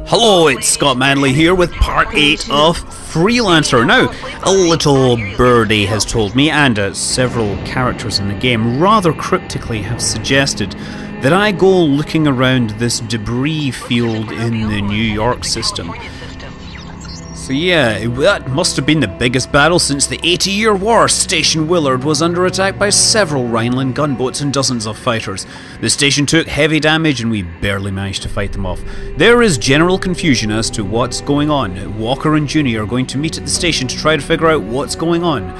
Hello, it's Scott Manley here with part 8 of Freelancer. Now, a little birdie has told me, and several characters in the game rather cryptically have suggested that I go looking around this debris field in the New York system. So yeah, that must have been the biggest battle since the 80-year war. Station Willard was under attack by several Rhineland gunboats and dozens of fighters. The station took heavy damage and we barely managed to fight them off. There is general confusion as to what's going on. Walker and Junie are going to meet at the station to try to figure out what's going on.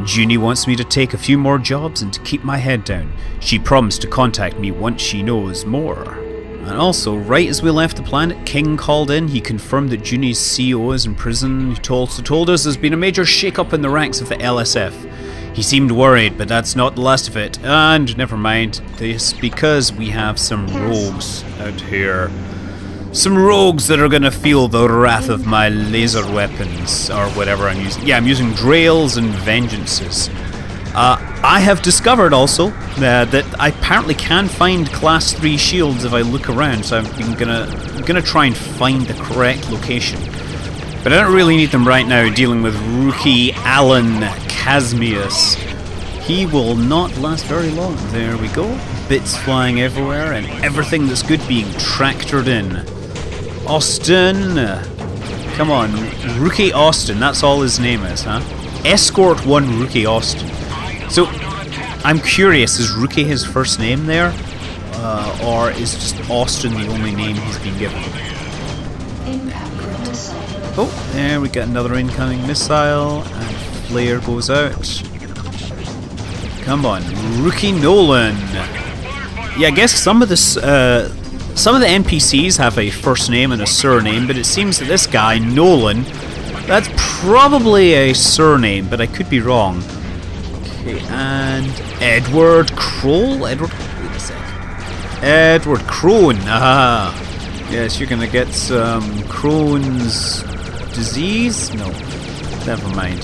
Junie wants me to take a few more jobs and to keep my head down. She promised to contact me once she knows more. And also, right as we left the planet, King called in. He confirmed that Junie's CO is in prison. He also told us there's been a major shake-up in the ranks of the LSF. He seemed worried, but that's not the last of it. And never mind this, because we have some rogues out here. Some rogues that are going to feel the wrath of my laser weapons, or whatever I'm using. Yeah, I'm using Drails and Vengeances. I have discovered also that I apparently can find class 3 shields if I look around, so I'm gonna try and find the correct location. But I don't really need them right now, dealing with rookie Alan Casmius. He will not last very long. There we go. Bits flying everywhere and everything that's good being tractored in. Austin. Come on. Rookie Austin, that's all his name is, huh? Escort 1 Rookie Austin. So, I'm curious, is Rookie his first name there? Or is just Austin the only name he's been given? Oh, there we got another incoming missile, and flare goes out. Come on, Rookie Nolan! Yeah, I guess some of the NPCs have a first name and a surname, but it seems that this guy, Nolan, that's probably a surname, but I could be wrong. Okay, and Edward Kroll? Wait a sec. Edward Crone, aha! Yes, you're gonna get some Crohn's disease? No, never mind.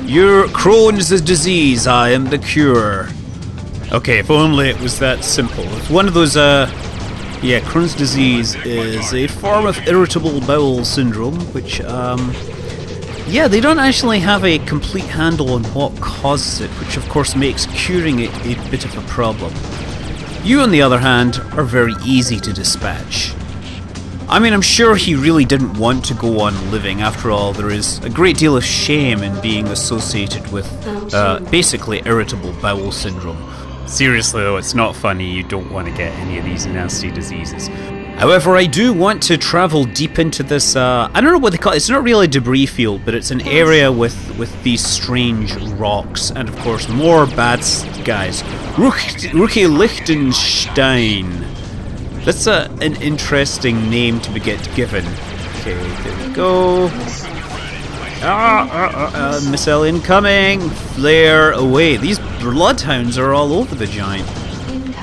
Your Crohn's disease, I am the cure. Okay, if only it was that simple. It's one of those, yeah, Crohn's disease is a form of irritable bowel syndrome, which, yeah, they don't actually have a complete handle on what causes it, which of course makes curing it a bit of a problem. You, on the other hand, are very easy to dispatch. I mean, I'm sure he really didn't want to go on living. After all, there is a great deal of shame in being associated with, basically irritable bowel syndrome. Seriously though, it's not funny. You don't want to get any of these nasty diseases. However, I do want to travel deep into this, I don't know what they call it. It's not really a debris field, but it's an area with these strange rocks. And of course, more bad guys. Rookie Lichtenstein. That's an interesting name to get given. Okay, there we go. Missile incoming. Flare away. These bloodhounds are all over the giant.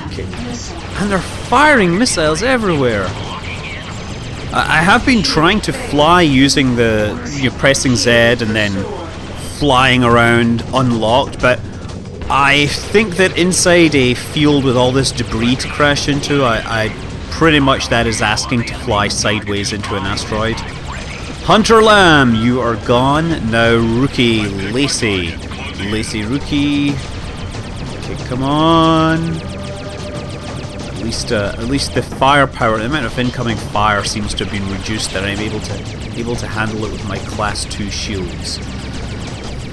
Okay. And they're firing missiles everywhere. I have been trying to fly using pressing Z and then flying around unlocked, but I think that inside a field with all this debris to crash into, I pretty much that is asking to fly sideways into an asteroid. Hunter Lamb, you are gone. Now Rookie Lacey. Lacey Rookie. Okay, come on. At least the firepower, the amount of incoming fire seems to have been reduced, that I'm able to handle it with my class 2 shields.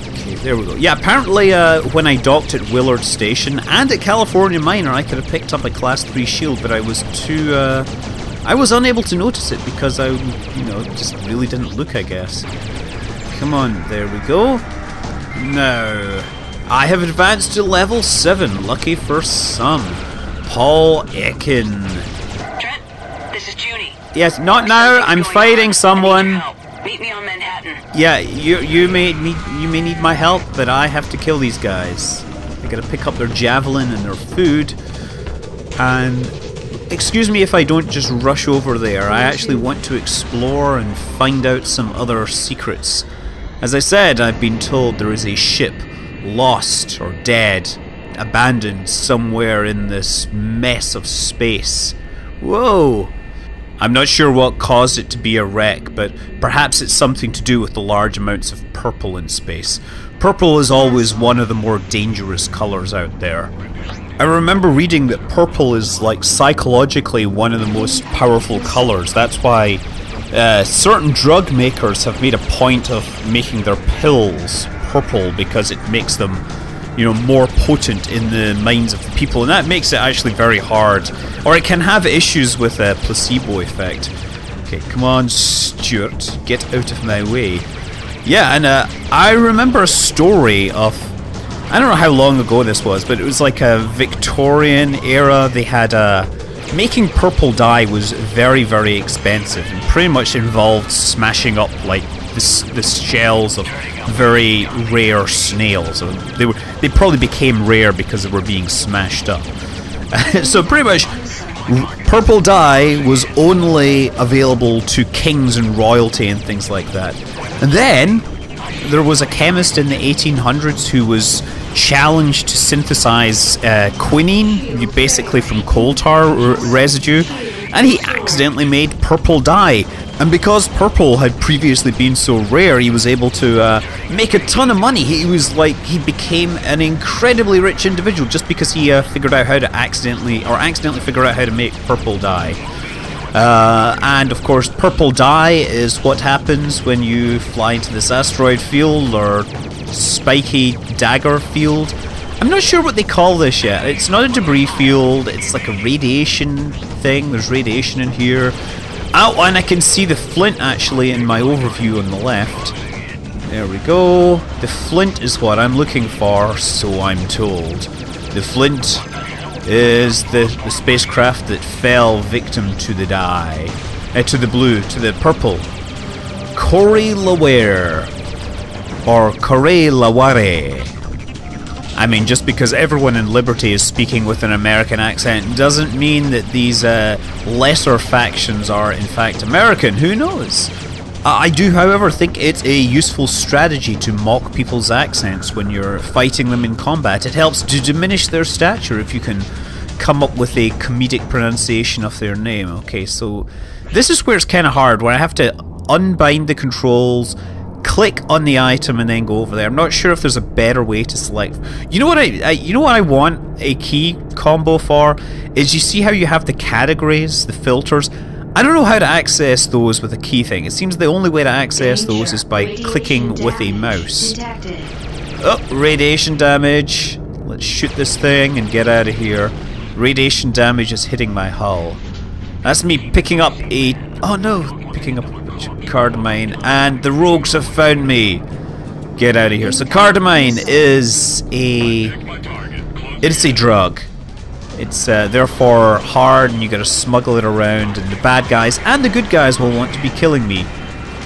Okay, there we go. Yeah, apparently when I docked at Willard Station and at California Miner, I could have picked up a class 3 shield, but I was too I was unable to notice it because I, just really didn't look, I guess. Come on, there we go. Now, I have advanced to level 7, lucky for some. Paul Ekin. Trent, this is Junie. Yes, not now. I'm fighting someone. Meet me on Manhattan. Yeah, you may need my help, but I have to kill these guys. I gotta pick up their javelin and their food. And excuse me if I don't just rush over there. I actually want to explore and find out some other secrets. As I said, I've been told there is a ship lost or dead, abandoned somewhere in this mess of space. Whoa! I'm not sure what caused it to be a wreck, but perhaps it's something to do with the large amounts of purple in space. Purple is always one of the more dangerous colors out there. I remember reading that purple is like psychologically one of the most powerful colors. That's why certain drug makers have made a point of making their pills purple, because it makes them, you know, more potent in the minds of the people, and that makes it actually very hard, or it can have issues with a placebo effect. Okay, come on, Stuart, get out of my way. Yeah, and I remember a story of, I don't know how long ago this was, but it was like a Victorian era. They had making purple dye was very, very expensive, and pretty much involved smashing up like the shells of very rare snails. They probably became rare because they were being smashed up. So pretty much, purple dye was only available to kings and royalty and things like that. And then there was a chemist in the 1800s who was challenged to synthesize quinine, basically from coal tar residue, and he accidentally made purple dye. And because purple had previously been so rare, he was able to make a ton of money. He became an incredibly rich individual just because he figured out how to accidentally figure out how to make purple dye. And of course, purple dye is what happens when you fly into this asteroid field or spiky dagger field. I'm not sure what they call this yet. It's not a debris field, it's like a radiation thing. There's radiation in here. Oh, and I can see the Flint actually in my overview on the left. There we go. The Flint is what I'm looking for, so I'm told. The Flint is the spacecraft that fell victim to the dye. To the purple. Corey Laware. Or Corey Laware. I mean, just because everyone in Liberty is speaking with an American accent doesn't mean that these lesser factions are in fact American. Who knows? I do, however, think it's a useful strategy to mock people's accents when you're fighting them in combat. It helps to diminish their stature if you can come up with a comedic pronunciation of their name. Okay, so this is where it's kind of hard, where I have to unbind the controls, click on the item, and then go over there. I'm not sure if there's a better way to select. You know what I want a key combo for is, you see how you have the categories, the filters. I don't know how to access those with a key thing. It seems the only way to access those is by clicking with a mouse. Oh, radiation damage. Let's shoot this thing and get out of here. Radiation damage is hitting my hull. That's me picking up a... oh no, picking up cardamine, and the rogues have found me. Get out of here. So cardamine is a drug. It's therefore hard, and you gotta smuggle it around, and the bad guys and the good guys will want to be killing me.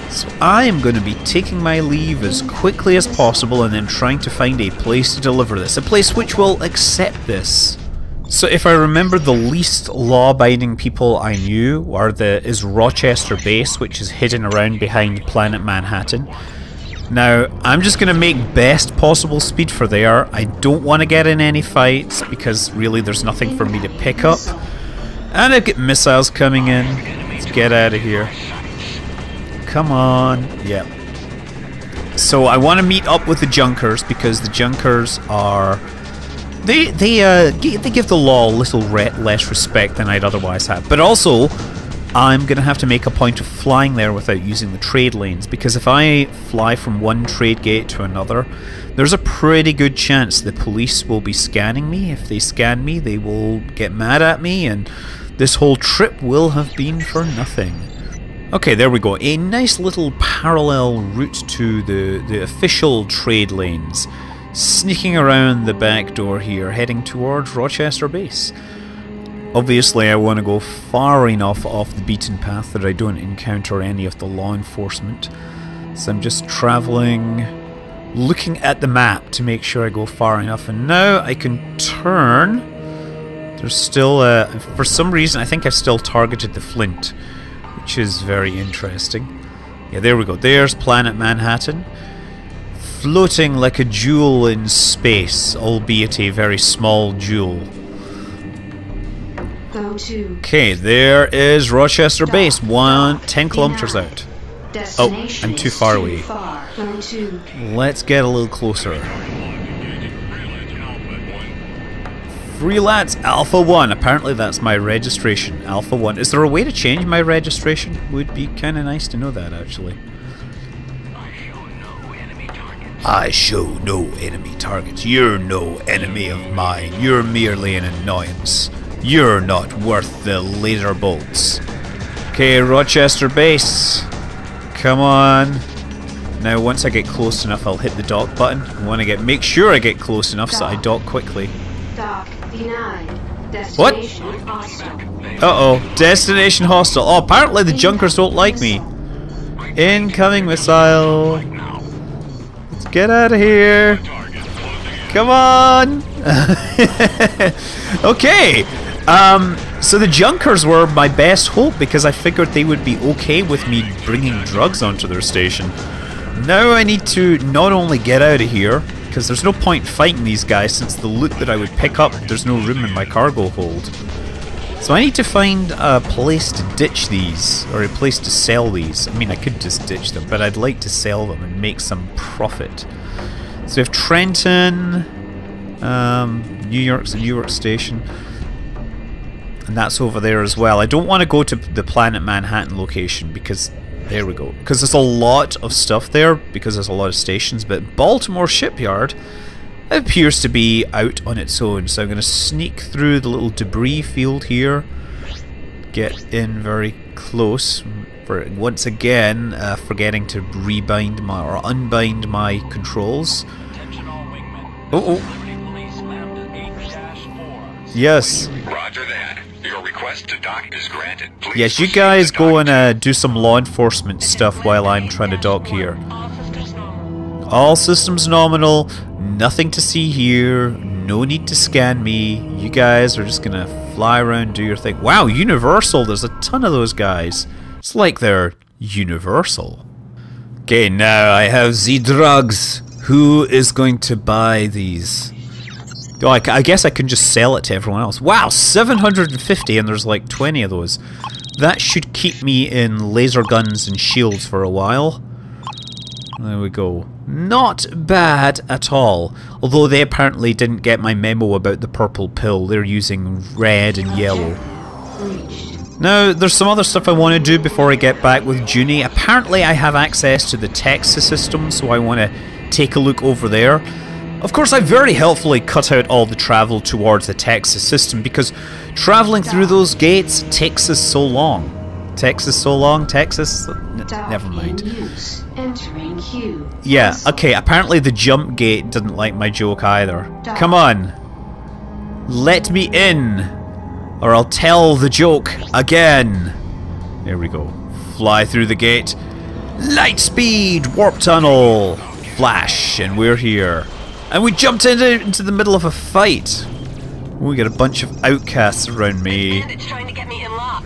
So I am going to be taking my leave as quickly as possible, and then trying to find a place to deliver this. A place which will accept this. So if I remember, the least law-abiding people I knew is Rochester Base, which is hidden around behind Planet Manhattan. Now, I'm just going to make best possible speed for there. I don't want to get in any fights, because really there's nothing for me to pick up. And I've got missiles coming in. Let's get out of here. Come on. Yep. So I want to meet up with the Junkers, because the Junkers are... They give the law a little less respect than I'd otherwise have. But also, I'm going to have to make a point of flying there without using the trade lanes, because if I fly from one trade gate to another, there's a pretty good chance the police will be scanning me. If they scan me, they will get mad at me, and this whole trip will have been for nothing. Okay, there we go. A nice little parallel route to the official trade lanes. Sneaking around the back door here, heading towards Rochester Base. Obviously, I want to go far enough off the beaten path that I don't encounter any of the law enforcement. So I'm just traveling, looking at the map to make sure I go far enough. And now I can turn. There's still, for some reason, I think I've still targeted the Flint, which is very interesting. Yeah, there we go. There's Planet Manhattan. Floating like a jewel in space, albeit a very small jewel. Go to Okay, there is Rochester Base, 10 kilometers out. Oh, I'm too far away. Go to Let's get a little closer. Freelance Alpha 1. Apparently that's my registration. Alpha 1. Is there a way to change my registration? Would be kind of nice to know that, actually. I show no enemy targets. You're no enemy of mine. You're merely an annoyance. You're not worth the laser bolts. Okay, Rochester Base. Come on. Now, once I get close enough, I'll hit the dock button. I want to make sure I get close enough so I dock quickly. dock denied. What? Destination hostile. Uh-oh. Destination hostile. Oh, apparently the Junkers don't like me. Incoming missile. Let's get out of here. Come on. Okay. So the Junkers were my best hope because I figured they would be okay with me bringing drugs onto their station. Now I need to not only get out of here, because there's no point fighting these guys since the loot that I would pick up, there's no room in my cargo hold. So I need to find a place to ditch these, or a place to sell these. I mean, I could just ditch them, but I'd like to sell them and make some profit. So we have Trenton, New York's a Newark station, and that's over there as well. I don't want to go to the Planet Manhattan location because, there we go, because there's a lot of stuff there, because there's a lot of stations, but Baltimore Shipyard appears to be out on its own. So I'm going to sneak through the little debris field here, get in very close, for once again forgetting to rebind my, or unbind my controls. Yes. Roger that. Your request to dock is granted. Please Yes, you proceed guys to go dock. and do some law enforcement stuff while I'm trying to dock here. All systems nominal, nothing to see here, no need to scan me. You guys are just gonna fly around, do your thing. Wow, Universal, there's a ton of those guys. It's like they're Universal. Okay, now I have the drugs. Who is going to buy these? Oh, I guess I can just sell it to everyone else. Wow, 750 and there's like 20 of those. That should keep me in laser guns and shields for a while. There we go. Not bad at all. Although they apparently didn't get my memo about the purple pill. They're using red and yellow. Now, there's some other stuff I want to do before I get back with Junie. Apparently I have access to the Texas system, so I want to take a look over there. Of course, I very helpfully cut out all the travel towards the Texas system because traveling through those gates takes us so long. Texas so long, Texas? Never mind. Entering queue. Yeah, okay, apparently the jump gate didn't like my joke either. Come on. Let me in, or I'll tell the joke again. There we go. Fly through the gate. Light speed, warp tunnel. Flash, and we're here. And we jumped into the middle of a fight. We got a bunch of outcasts around me. Bandits trying to get me in lock.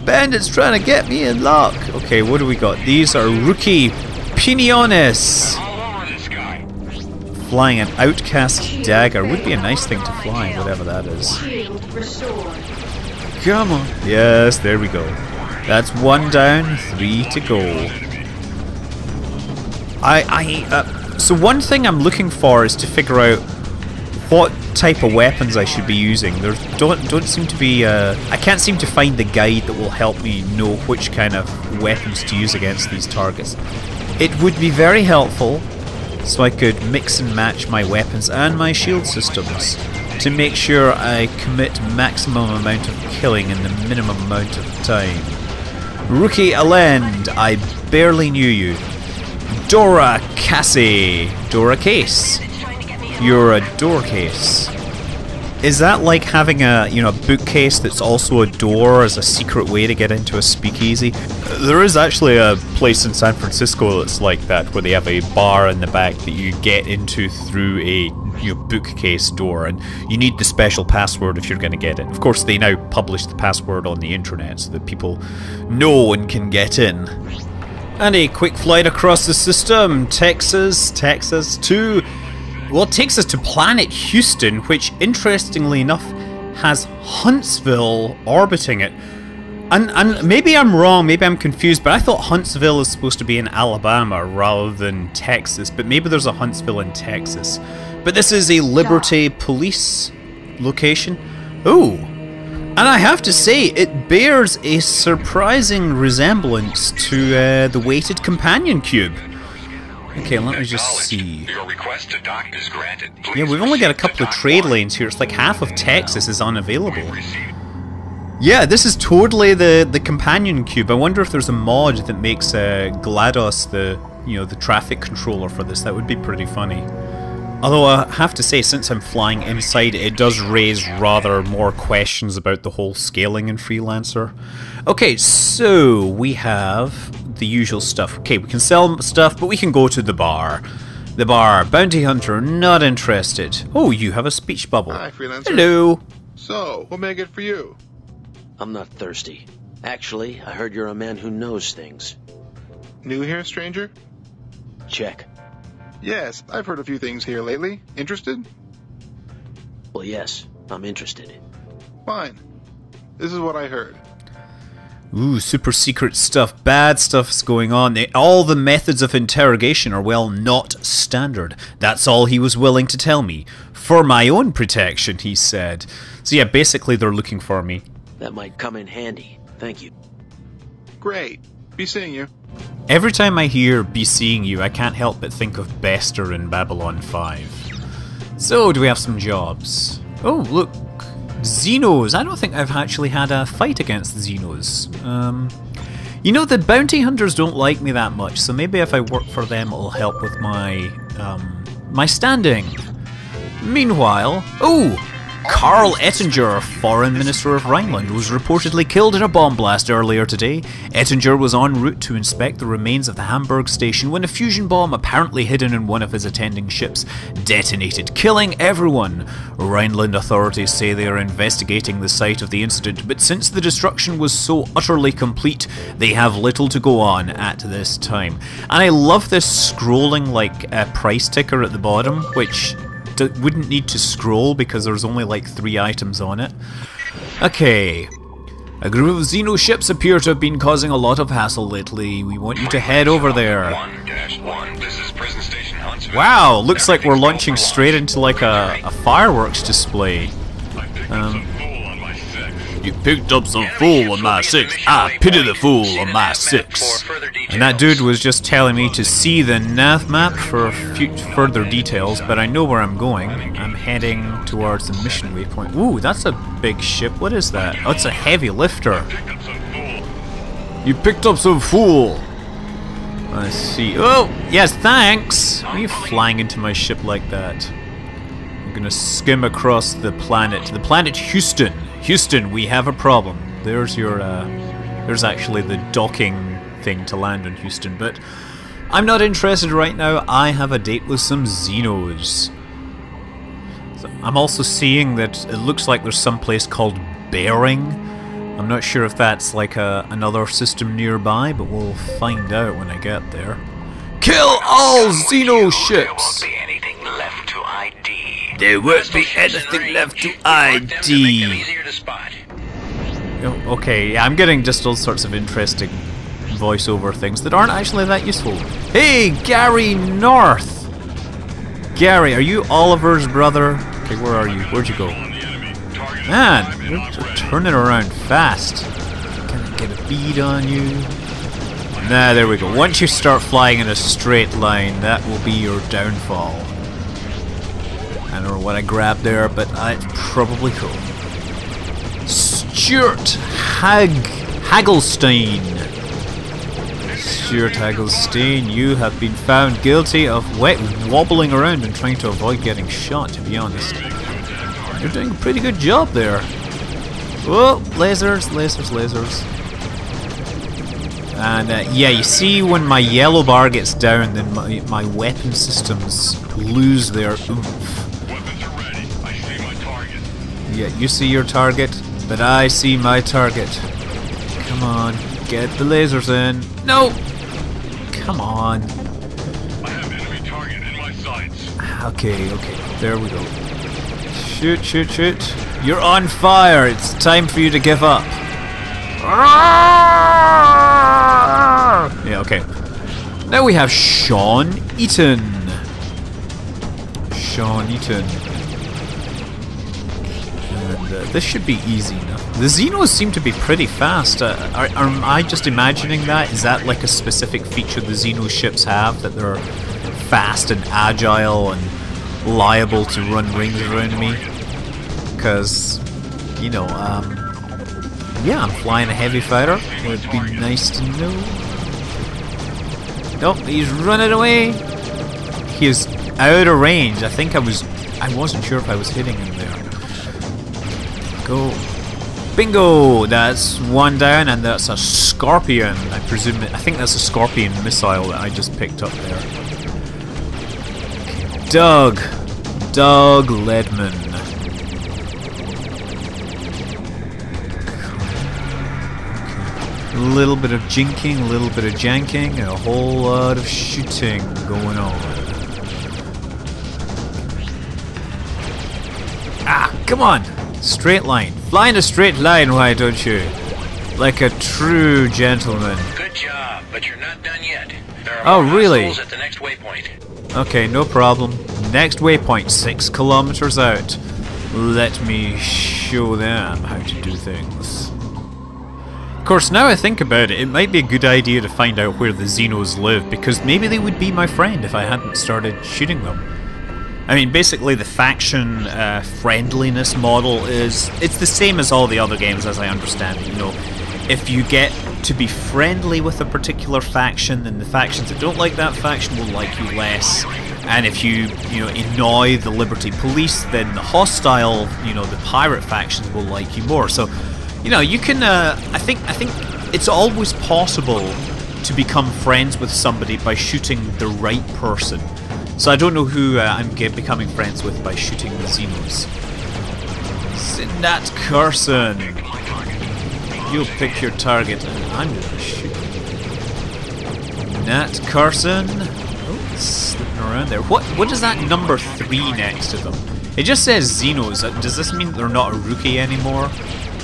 Bandits trying to get me in lock. Okay, what do we got? These are rookie Piniones. All over this guy. Flying an outcast dagger would be a nice thing to fly, whatever that is. Shield restored. Come on. Yes, there we go. That's one down, 3 to go. So one thing I'm looking for is to figure out what type of weapons I should be using. There don't seem to be I can't seem to find the guide that will help me know which kind of weapons to use against these targets. It would be very helpful so I could mix and match my weapons and my shield systems to make sure I commit maximum amount of killing in the minimum amount of time. Rookie Alend, I barely knew you. Dora Cassie. Dora Case. You're a door case. Is that like having a, bookcase that's also a door as a secret way to get into a speakeasy? There is actually a place in San Francisco that's like that, where they have a bar in the back that you get into through a bookcase door, and you need the special password if you're going to get in. Of course, they now publish the password on the internet so that people know and can get in. And a quick flight across the system. Texas to... Well, it takes us to Planet Houston, which, interestingly enough, has Huntsville orbiting it. And maybe I'm wrong, maybe I'm confused, but I thought Huntsville is supposed to be in Alabama rather than Texas, but maybe there's a Huntsville in Texas. But this is a Liberty Police location. Ooh. And I have to say, it bears a surprising resemblance to the weighted companion cube. Okay, let me just see. Your request to dock is granted. Please Yeah, we've only got a proceed to couple of dock trade one. lanes here. It's like half of Texas is unavailable. Received. Yeah, this is totally the companion cube. I wonder if there's a mod that makes GLaDOS the traffic controller for this. That would be pretty funny. Although I have to say, since I'm flying inside, it does raise rather more questions about the whole scaling in Freelancer. Okay, so we have the usual stuff. Okay, we can sell stuff, but we can go to the bar. The bar. Bounty Hunter, not interested. Oh, you have a speech bubble. Hi, Freelancer. Hello. So, what may I get for you? I'm not thirsty. Actually, I heard you're a man who knows things. New here, stranger? Check. Yes, I've heard a few things here lately. Interested? Well, yes, I'm interested. Fine. This is what I heard. Ooh, super secret stuff. Bad stuff's going on. All the methods of interrogation are, well, not standard. That's all he was willing to tell me. For my own protection, he said. So yeah, basically they're looking for me. That might come in handy. Thank you. Great. Be seeing you. Every time I hear "be seeing you," I can't help but think of Bester in Babylon 5. So, do we have some jobs? Oh, look. Xenos. I don't think I've actually had a fight against Xenos. You know, the bounty hunters don't like me that much, so maybe if I work for them it'll help with my, my standing. Meanwhile... Oh! Karl Ettinger, Foreign Minister of Rhineland, was reportedly killed in a bomb blast earlier today. Ettinger was en route to inspect the remains of the Hamburg station when a fusion bomb, apparently hidden in one of his attending ships, detonated, killing everyone. Rhineland authorities say they are investigating the site of the incident, but since the destruction was so utterly complete, they have little to go on at this time. And I love this scrolling, like, price ticker at the bottom, which... wouldn't need to scroll because there's only like 3 items on it. Okay. A group of Xeno ships appear to have been causing a lot of hassle lately. We want you to head over there. 1-1. This is prison station Huntsville. Wow, looks like we're launching straight into like a fireworks display. You picked up some fool on my 6. I pity the fool on my 6. And that dude was just telling me to see the nav map for further details, but I know where I'm going. I'm heading towards the mission waypoint. Ooh, that's a big ship. What is that? Oh, it's a heavy lifter. You picked up some fool. I see. Oh, yes, thanks. Why are you flying into my ship like that? I'm gonna skim across the planet Houston. Houston, we have a problem. There's your, there's actually the docking thing to land in Houston, but I'm not interested right now. I have a date with some Xenos. So I'm also seeing that it looks like there's some place called Bearing. I'm not sure if that's like another system nearby, but we'll find out when I get there. Kill all Xeno ships! There won't be anything left to ID. Oh, okay, yeah, I'm getting just all sorts of interesting voiceover things that aren't actually that useful. Hey, Gary North! Gary, are you Oliver's brother? Okay, where are you? Where'd you go? Man, you're turning around fast. Can I get a bead on you? Nah, there we go. Once you start flying in a straight line, that will be your downfall. I don't know what I grabbed there, but it's probably cool. Stuart Hagelstein. Stuart Hagelstein, you have been found guilty of wobbling around and trying to avoid getting shot, to be honest. You're doing a pretty good job there. Whoa, lasers, lasers, lasers. And yeah, you see when my yellow bar gets down, then my weapon systems lose their oomph. Yeah, you see your target, but I see my target. Come on, get the lasers in. No! Come on. I have enemy target in my sights. Okay, there we go. Shoot, shoot, shoot. You're on fire. It's time for you to give up. Yeah, okay. Now we have Sean Eaton. Sean Eaton. And this should be easy enough. The Xenos seem to be pretty fast. Am I just imagining that? Is that like a specific feature the Xeno ships have? That they're fast and agile and liable to run rings around me? Because, you know, yeah, I'm flying a heavy fighter. Would be nice to know. Nope, he's running away. He is out of range. I wasn't sure if I was hitting him there. Go. Bingo! That's one down, and that's a Scorpion. I think that's a Scorpion missile that I just picked up there. Okay. Doug Ledman. A little bit of jinking, a little bit of janking, and a whole lot of shooting going on. Ah, come on! Straight line. Fly in a straight line, why don't you? Like a true gentleman. Good job, but you're not done yet. There Oh, are really? hostiles at the next waypoint. Okay, no problem. Next waypoint, 6 kilometers out. Let me show them how to do things. Of course, now I think about it, it might be a good idea to find out where the Xenos live, because maybe they would be my friend if I hadn't started shooting them. I mean, basically the faction friendliness model it's the same as all the other games as I understand it, you know. If you get to be friendly with a particular faction, then the factions that don't like that faction will like you less. And if you annoy the Liberty Police, then the hostile, the pirate factions will like you more. So, you can, I think it's always possible to become friends with somebody by shooting the right person. So I don't know who I'm becoming friends with by shooting the Xenos. Nat Carson, you'll pick your target and I'm gonna shoot you. Nat Carson, oh, it's slipping around there. What is that number 3 next to them? It just says Xenos. Does this mean they're not a rookie anymore?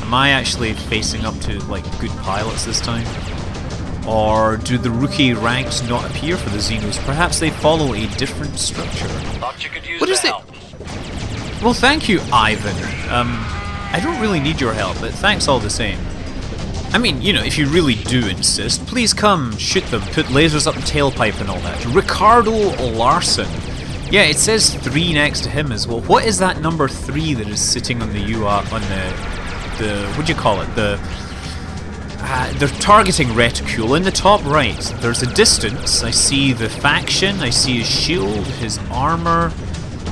Am I actually facing up to like good pilots this time? Or do the rookie ranks not appear for the Xenos? Perhaps they follow a different structure. Thought you could use What is the it? help. Well, thank you, Ivan. I don't really need your help, but thanks all the same. I mean, if you really do insist, please come, shoot them, put lasers up the tailpipe and all that. Ricardo Larson. Yeah, it says 3 next to him as well. What is that number 3 that is sitting on the what do you call it? They're targeting reticule in the top right. There's a distance. I see the faction, I see his shield, his armor,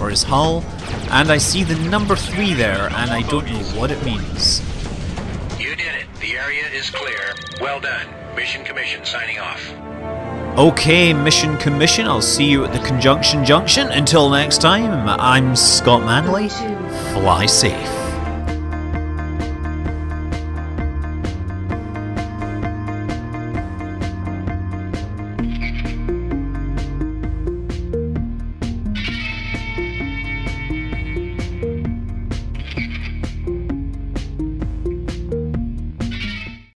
or his hull, and I see the number 3 there, and I don't know what it means. You did it. The area is clear. Well done. Mission Commission signing off. Okay, Mission Commission, I'll see you at the Conjunction Junction. Until next time, I'm Scott Manley. Fly safe.